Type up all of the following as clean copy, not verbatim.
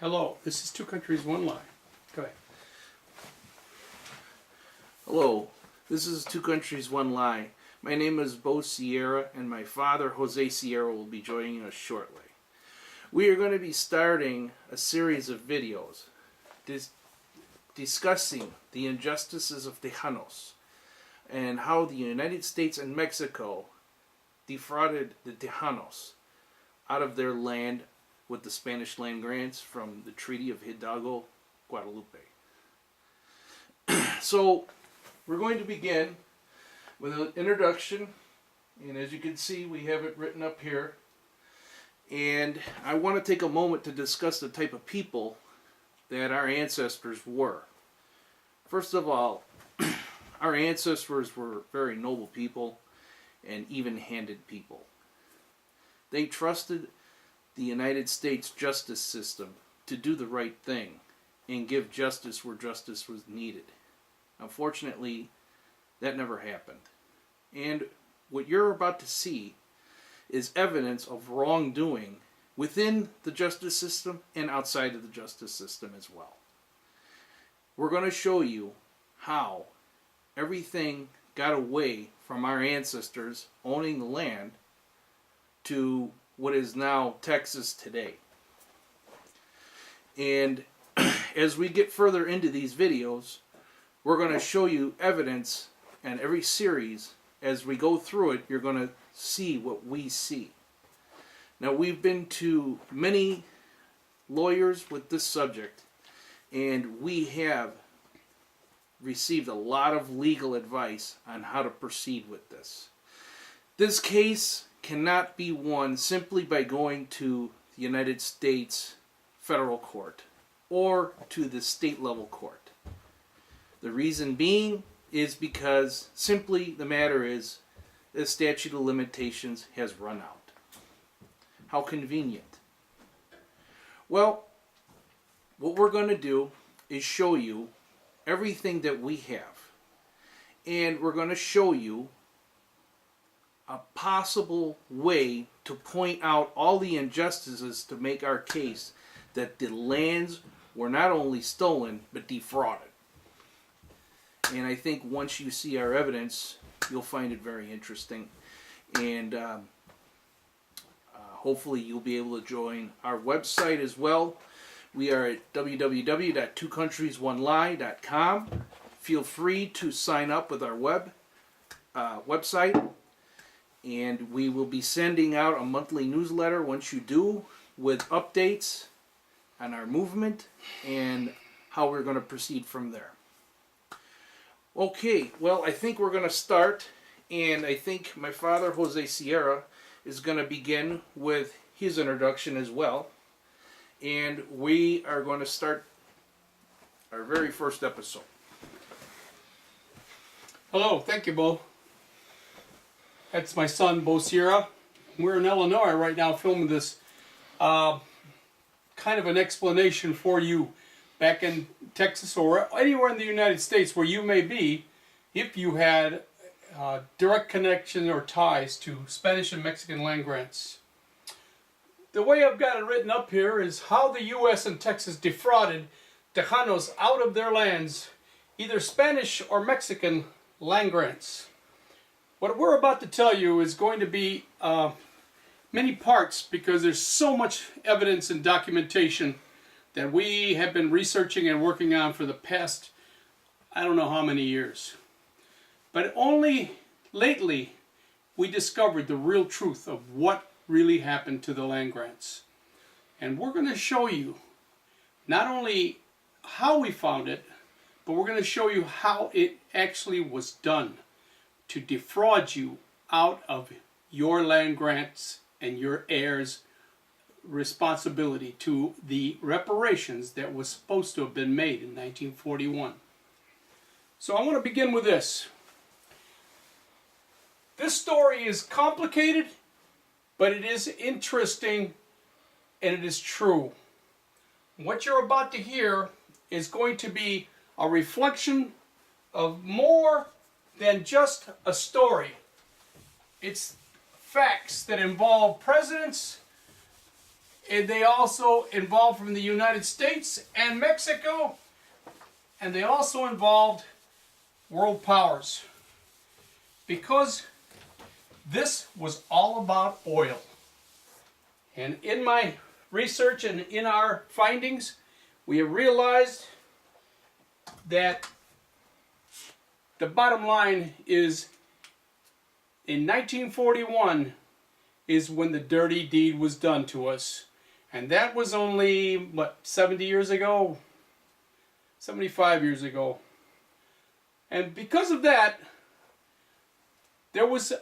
Hello, this is Two Countries, One Lie. Go ahead. Hello, this is Two Countries, One Lie. My name is Bo Sierra, and my father, Jose Sierra, will be joining us shortly. We are going to be starting a series of videos discussing the injustices of Tejanos and how the United States and Mexico defrauded the Tejanos out of their land with the Spanish land grants from the Treaty of Hidalgo, Guadalupe. So, we're going to begin with an introduction, and as you can see, we have it written up here. And I want to take a moment to discuss the type of people that our ancestors were. First of all, our ancestors were very noble people and even-handed people. They trusted the United States justice system to do the right thing and give justice where justice was needed. Unfortunately, that never happened. And what you're about to see is evidence of wrongdoing within the justice system and outside of the justice system as well. We're going to show you how everything got away from our ancestors owning the land to what is now Texas today. And as we get further into these videos, we're going to show you evidence in every series. As we go through it, you're going to see what we see. Now, we've been to many lawyers with this subject, and we have received a lot of legal advice on how to proceed with this. This case cannot be won simply by going to the United States federal court or to the state level court. The reason being is because simply the matter is the statute of limitations has run out. How convenient. Well, what we're going to do is show you everything that we have. And we're going to show you a possible way to point out all the injustices to make our case that the lands were not only stolen but defrauded. And I think once you see our evidence, you'll find it very interesting. And hopefully you'll be able to join our website as well. We are at www.twocountries1lie.com. Feel free to sign up with our website. And we will be sending out a monthly newsletter once you do with updates on our movement and how we're going to proceed from there. Okay, well, I think we're going to start, and I think my father, Jose Sierra, is going to begin with his introduction as well. And we are going to start our very first episode. Hello, thank you, Bo. That's my son, Bo Sierra. We're in Illinois right now filming this kind of an explanation for you back in Texas or anywhere in the United States where you may be, if you had direct connection or ties to Spanish and Mexican land grants. The way I've got it written up here is how the U.S. and Texas defrauded Tejanos out of their lands, either Spanish or Mexican land grants. What we're about to tell you is going to be many parts because there's so much evidence and documentation that we have been researching and working on for the past, I don't know how many years. But only lately we discovered the real truth of what really happened to the land grants. And we're going to show you not only how we found it, but we're going to show you how it actually was done to defraud you out of your land grants and your heirs' responsibility to the reparations that was supposed to have been made in 1941. So I want to begin with this. This story is complicated, but it is interesting and it is true. What you're about to hear is going to be a reflection of more than just a story. It's facts that involve presidents And they also involved from the United States and Mexico, and they also involved world powers, because this was all about oil. And in my research and in our findings, we have realized that the bottom line is, in 1941 is when the dirty deed was done to us. And that was only, what, 70 years ago? 75 years ago. And because of that, there was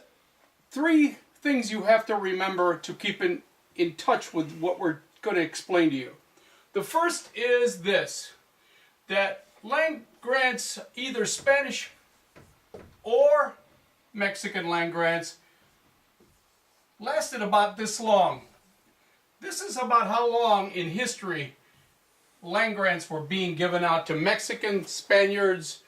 3 things you have to remember to keep in touch with what we're going to explain to you. The first is this, that land grants, either Spanish or Mexican land grants, lasted about this long. This is about how long in history land grants were being given out to Mexican, Spaniards,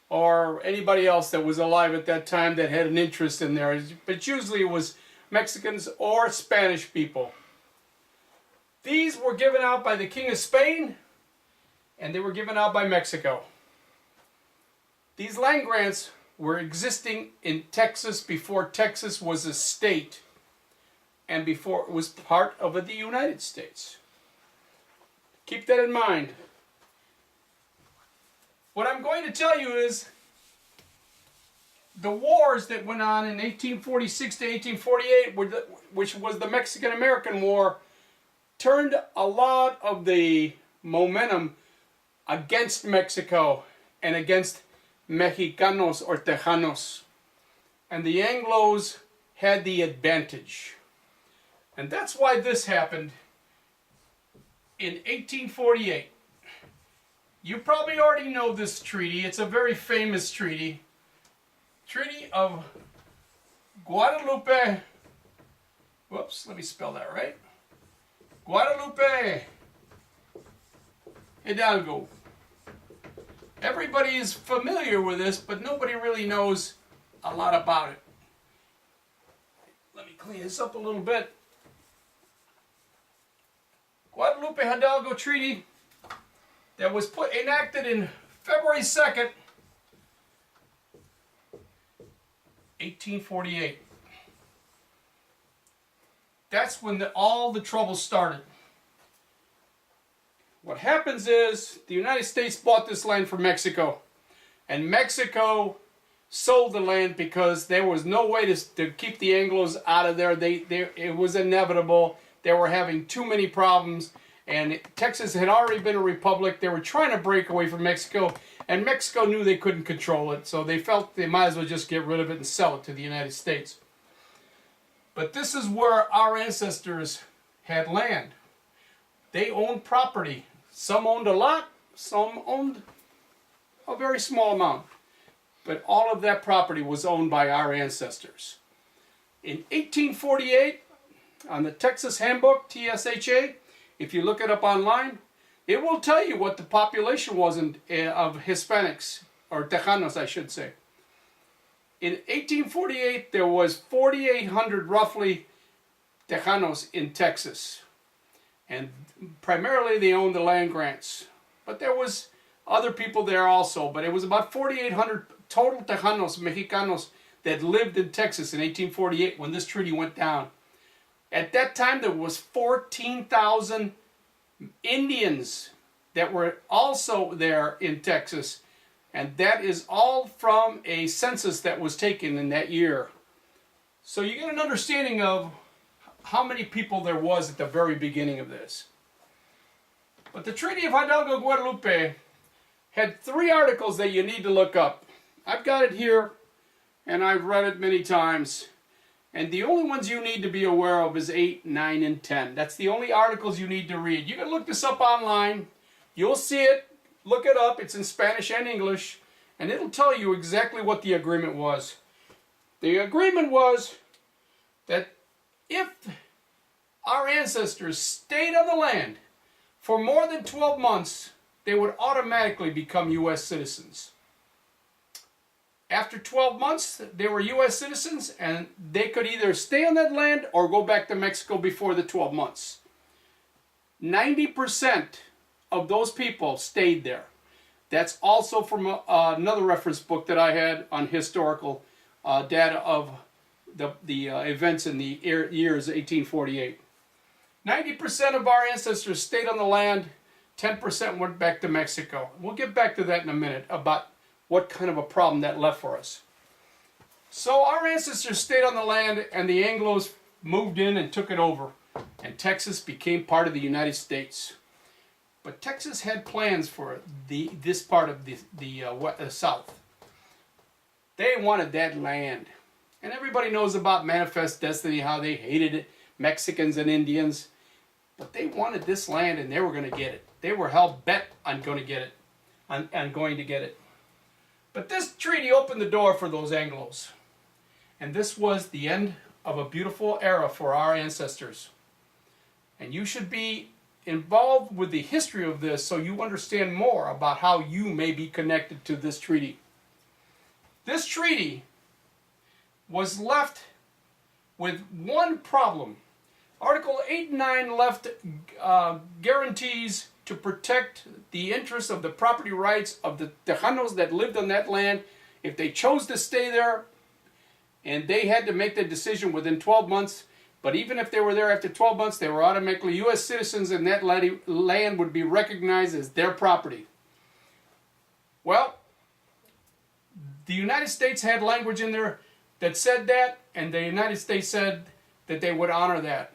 or anybody else that was alive at that time that had an interest in there. But usually it was Mexicans or Spanish people. These were given out by the King of Spain, and they were given out by Mexico. These land grants were existing in Texas before Texas was a state and before it was part of the United States. Keep that in mind. What I'm going to tell you is the wars that went on in 1846 to 1848, which was the Mexican-American War, turned a lot of the momentum against Mexico and against Mexicanos or Tejanos. And the Anglos had the advantage. And that's why this happened in 1848. You probably already know this treaty. It's a very famous treaty. Treaty of Guadalupe. Whoops, let me spell that right. Guadalupe Hidalgo. Everybody is familiar with this, but nobody really knows a lot about it. Let me clean this up a little bit. Guadalupe Hidalgo Treaty that was enacted in February 2nd, 1848. That's when all the trouble started. What happens is the United States bought this land from Mexico, and Mexico sold the land because there was no way to keep the Anglos out of there. It was inevitable. They were having too many problems, and Texas had already been a republic. They were trying to break away from Mexico, and Mexico knew they couldn't control it, so they felt they might as well just get rid of it and sell it to the United States. But this is where our ancestors had land. They owned property. Some owned a lot, some owned a very small amount. But all of that property was owned by our ancestors. In 1848, on the Texas Handbook, TSHA, if you look it up online, it will tell you what the population was of Hispanics, or Tejanos, I should say. In 1848, there was 4,800 roughly Tejanos in Texas. And primarily they owned the land grants. But there was other people there also. But it was about 4,800 total Tejanos, Mexicanos, that lived in Texas in 1848 when this treaty went down. At that time, there was 14,000 Indians that were also there in Texas. And that is all from a census that was taken in that year. So you get an understanding of how many people there was at the very beginning of this. But the Treaty of Hidalgo Guadalupe had 3 articles that you need to look up. I've got it here, and I've read it many times. And the only ones you need to be aware of is 8, 9, and 10. That's the only articles you need to read. You can look this up online. You'll see it. Look it up. It's in Spanish and English. And it'll tell you exactly what the agreement was. The agreement was that if our ancestors stayed on the land for more than 12 months, they would automatically become U.S. citizens. After 12 months, they were U.S. citizens, and they could either stay on that land or go back to Mexico before the 12 months. 90% of those people stayed there. That's also from another reference book that I had on historical data of the events in the years 1848. 90% of our ancestors stayed on the land, 10% went back to Mexico. We'll get back to that in a minute about what kind of a problem that left for us. So our ancestors stayed on the land and the Anglos moved in and took it over. And Texas became part of the United States. But Texas had plans for this part of the South. They wanted that land. And everybody knows about Manifest Destiny, how they hated it, Mexicans and Indians. But they wanted this land and they were going to get it. They were hell-bent on going to get it. On going to get it. But this treaty opened the door for those Anglos. And this was the end of a beautiful era for our ancestors. And you should be involved with the history of this so you understand more about how you may be connected to this treaty. This treaty was left with one problem. Article 8 and 9 left guarantees to protect the interests of the property rights of the Tejanos that lived on that land if they chose to stay there, and they had to make the decision within 12 months. But even if they were there after 12 months, they were automatically U.S. citizens and that land would be recognized as their property. Well, the United States had language in there that said that, and the United States said that they would honor that.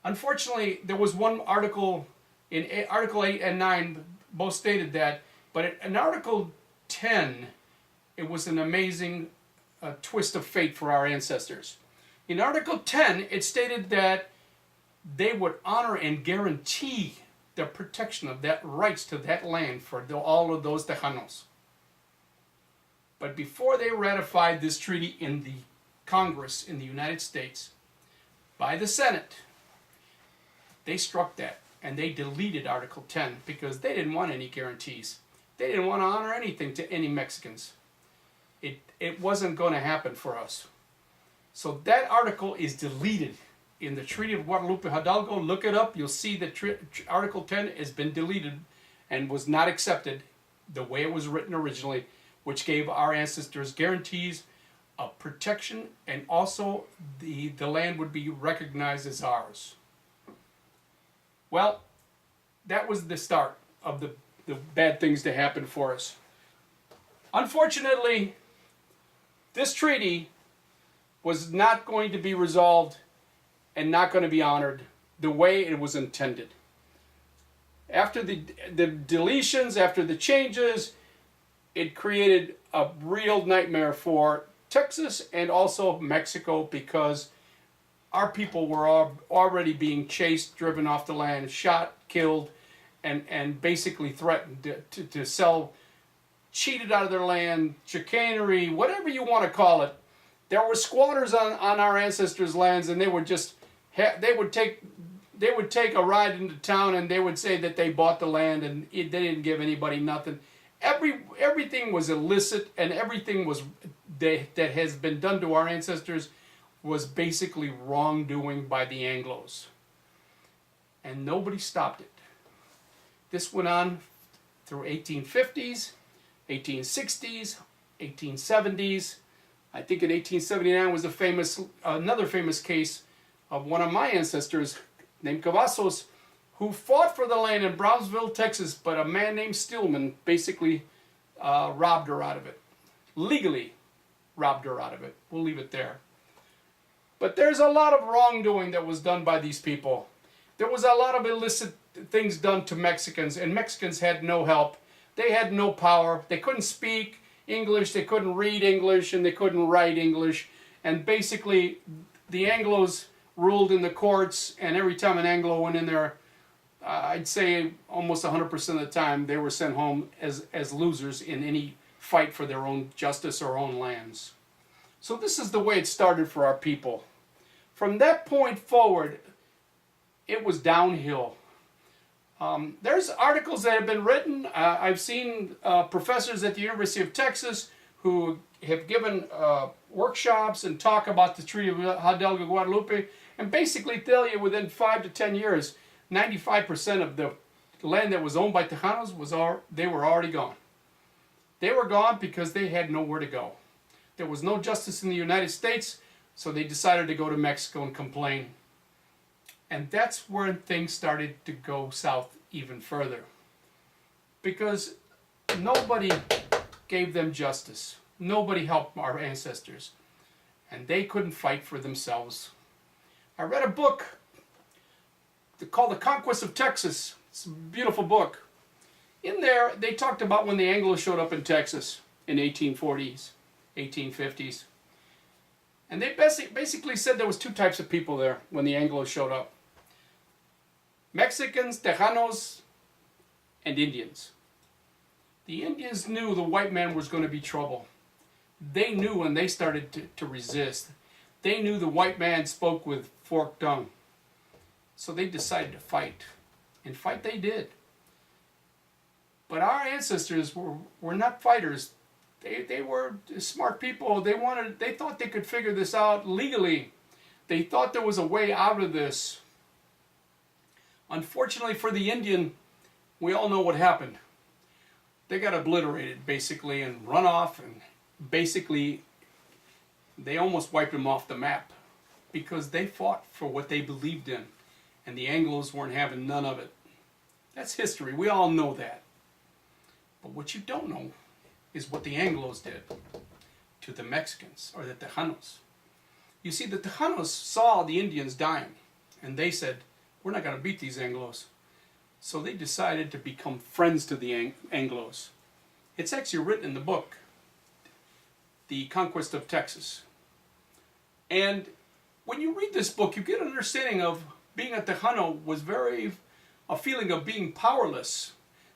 Unfortunately, there was one article, in Article 8 and 9, both stated that, but in Article 10, it was an amazing twist of fate for our ancestors. In Article 10, it stated that they would honor and guarantee the protection of that rights to that land for all of those Tejanos. But before they ratified this treaty in the Congress in the United States, by the Senate, they struck that and they deleted Article 10 because they didn't want any guarantees. They didn't want to honor anything to any Mexicans. It wasn't going to happen for us. So that article is deleted in the Treaty of Guadalupe Hidalgo. Look it up. You'll see that Article 10 has been deleted and was not accepted the way it was written originally, which gave our ancestors guarantees of protection, and also the land would be recognized as ours. Well, that was the start of the bad things to happen for us. Unfortunately, this treaty was not going to be resolved and not going to be honored the way it was intended. After the deletions, after the changes, it created a real nightmare for Texas and also Mexico, because our people were already being chased, driven off the land, shot, killed, and basically threatened to sell, cheated out of their land, chicanery, whatever you want to call it. There were squatters on our ancestors' lands, and they would just they would take a ride into town and they would say that they bought the land and they didn't give anybody nothing. Everything was illicit, and everything was that has been done to our ancestors was basically wrongdoing by the Anglos. And nobody stopped it. This went on through 1850s, 1860s, 1870s. I think in 1879 was another famous case of one of my ancestors named Cavazos, who fought for the land in Brownsville, Texas, but a man named Stillman basically robbed her out of it. Legally robbed her out of it. We'll leave it there. But there's a lot of wrongdoing that was done by these people. There was a lot of illicit things done to Mexicans, and Mexicans had no help. They had no power. They couldn't speak English, they couldn't read English, and they couldn't write English. And basically, the Anglos ruled in the courts, and every time an Anglo went in there, I'd say almost 100% of the time, they were sent home as losers in any fight for their own justice or own lands. So this is the way it started for our people. From that point forward, it was downhill. There's articles that have been written. I've seen professors at the University of Texas who have given workshops and talk about the Treaty of Hidalgo Guadalupe, and basically tell you within 5 to 10 years 95% of the land that was owned by Tejanos they were already gone. They were gone because they had nowhere to go. There was no justice in the United States, so they decided to go to Mexico and complain. And that's where things started to go south even further. Because nobody gave them justice. Nobody helped our ancestors. And they couldn't fight for themselves. I read a book called The Conquest of Texas. It's a beautiful book. In there, they talked about when the Anglos showed up in Texas in 1840s, 1850s. And they basically said there was two types of people there when the Anglos showed up. Mexicans, Tejanos, and Indians. The Indians knew the white man was going to be trouble. They knew when they started to resist. They knew the white man spoke with forked tongue. So they decided to fight. And fight they did. But our ancestors were not fighters. They were smart people. They thought they could figure this out legally. They thought there was a way out of this. Unfortunately for the Indian, we all know what happened. They got obliterated, basically, and run off, and basically they almost wiped them off the map because they fought for what they believed in, and the Anglos weren't having none of it. That's history. We all know that. But what you don't know is what the Anglos did to the Mexicans, or the Tejanos. You see, the Tejanos saw the Indians dying, and they said, we're not going to beat these Anglos. So they decided to become friends to the Anglos. It's actually written in the book, The Conquest of Texas. And when you read this book, you get an understanding of being a Tejano was a feeling of being powerless.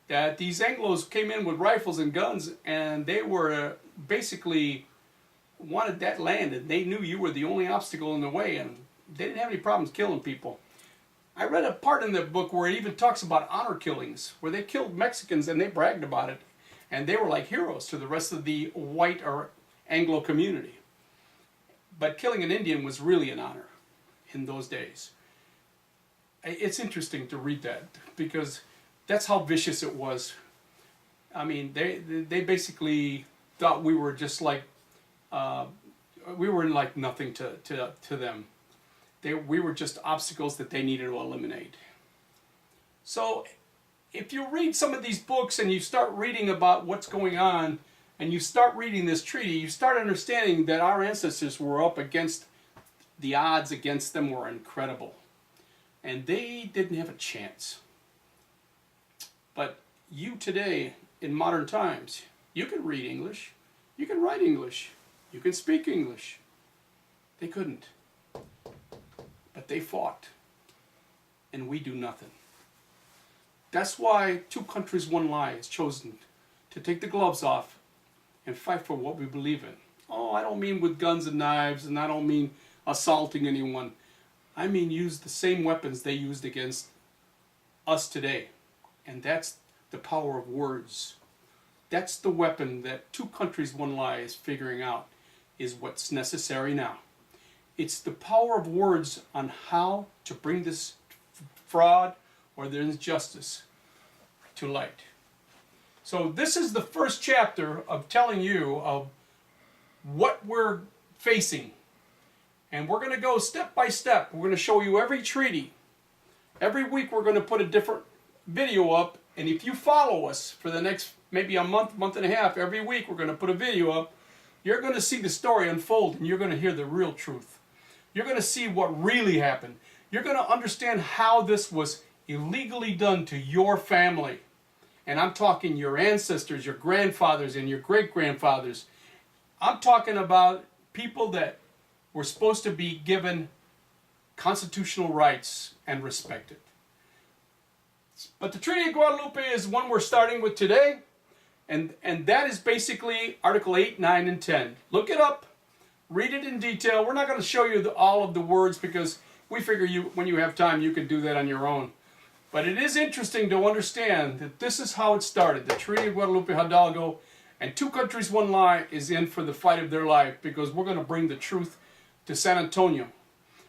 That these Anglos came in with rifles and guns, and they were basically wanted that land, and they knew you were the only obstacle in the way, and they didn't have any problems killing people. I read a part in the book where it even talks about honor killings, where they killed Mexicans and they bragged about it, and they were like heroes to the rest of the white or Anglo community. But killing an Indian was really an honor in those days. It's interesting to read that because that's how vicious it was. I mean, they basically thought we were just like we were like nothing to them. We were just obstacles that they needed to eliminate. So if you read some of these books and you start reading about what's going on, and you start reading this treaty, you start understanding that our ancestors were up against, the odds against them were incredible. And they didn't have a chance. But you today, in modern times, you can read English, you can write English, you can speak English. They couldn't. But they fought. And we do nothing. That's why Two Countries, One Lie is chosen to take the gloves off and fight for what we believe in. Oh, I don't mean with guns and knives, and I don't mean assaulting anyone. I mean use the same weapons they used against us today. And that's the power of words. That's the weapon that Two Countries, One Lie is figuring out is what's necessary now. It's the power of words on how to bring this fraud or this injustice to light. So this is the first chapter of telling you of what we're facing. And we're going to go step by step. We're going to show you every treaty. Every week we're going to put a different video up. And if you follow us for the next maybe a month, month and a half, every week we're going to put a video up. You're going to see the story unfold and you're going to hear the real truth. You're going to see what really happened. You're going to understand how this was illegally done to your family. And I'm talking your ancestors, your grandfathers, and your great-grandfathers. I'm talking about people that were supposed to be given constitutional rights and respected. But the Treaty of Guadalupe is one we're starting with today. And that is basically Article 8, 9, and 10. Look it up. Read it in detail. We're not going to show you all of the words because we figure when you have time you can do that on your own. But it is interesting to understand that this is how it started. The Treaty of Guadalupe Hidalgo and Two Countries, One Lie is in for the fight of their life because we're going to bring the truth to San Antonio.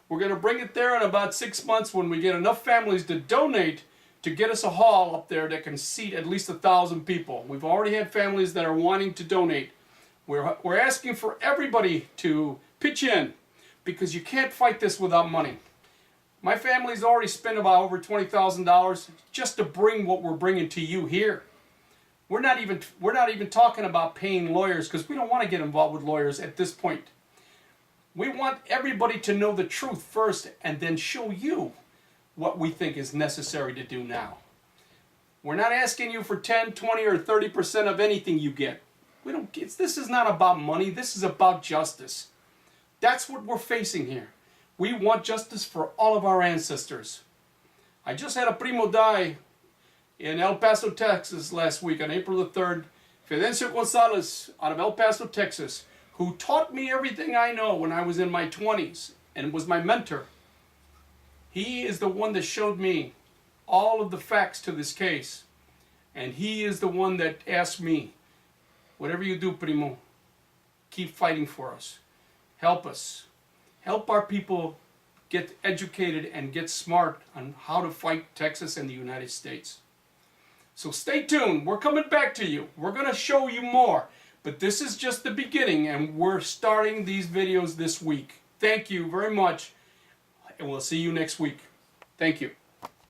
We're going to bring it there in about 6 months when we get enough families to donate to get us a hall up there that can seat at least 1,000 people. We've already had families that are wanting to donate. We're asking for everybody to pitch in because you can't fight this without money. My family's already spent about over $20,000 just to bring what we're bringing to you here. We're not even talking about paying lawyers because we don't want to get involved with lawyers at this point. We want everybody to know the truth first and then show you what we think is necessary to do now. We're not asking you for 10, 20, or 30% of anything you get. This is not about money. This is about justice. That's what we're facing here. We want justice for all of our ancestors. I just had a primo die in El Paso, Texas last week on April the 3rd. Fidencio Gonzalez out of El Paso, Texas, who taught me everything I know when I was in my 20s and was my mentor. He is the one that showed me all of the facts to this case. And he is the one that asked me, whatever you do, primo, keep fighting for us. Help us. Help our people get educated and get smart on how to fight Texas and the United States. So stay tuned. We're coming back to you. We're going to show you more. But this is just the beginning, and we're starting these videos this week. Thank you very much, and we'll see you next week. Thank you.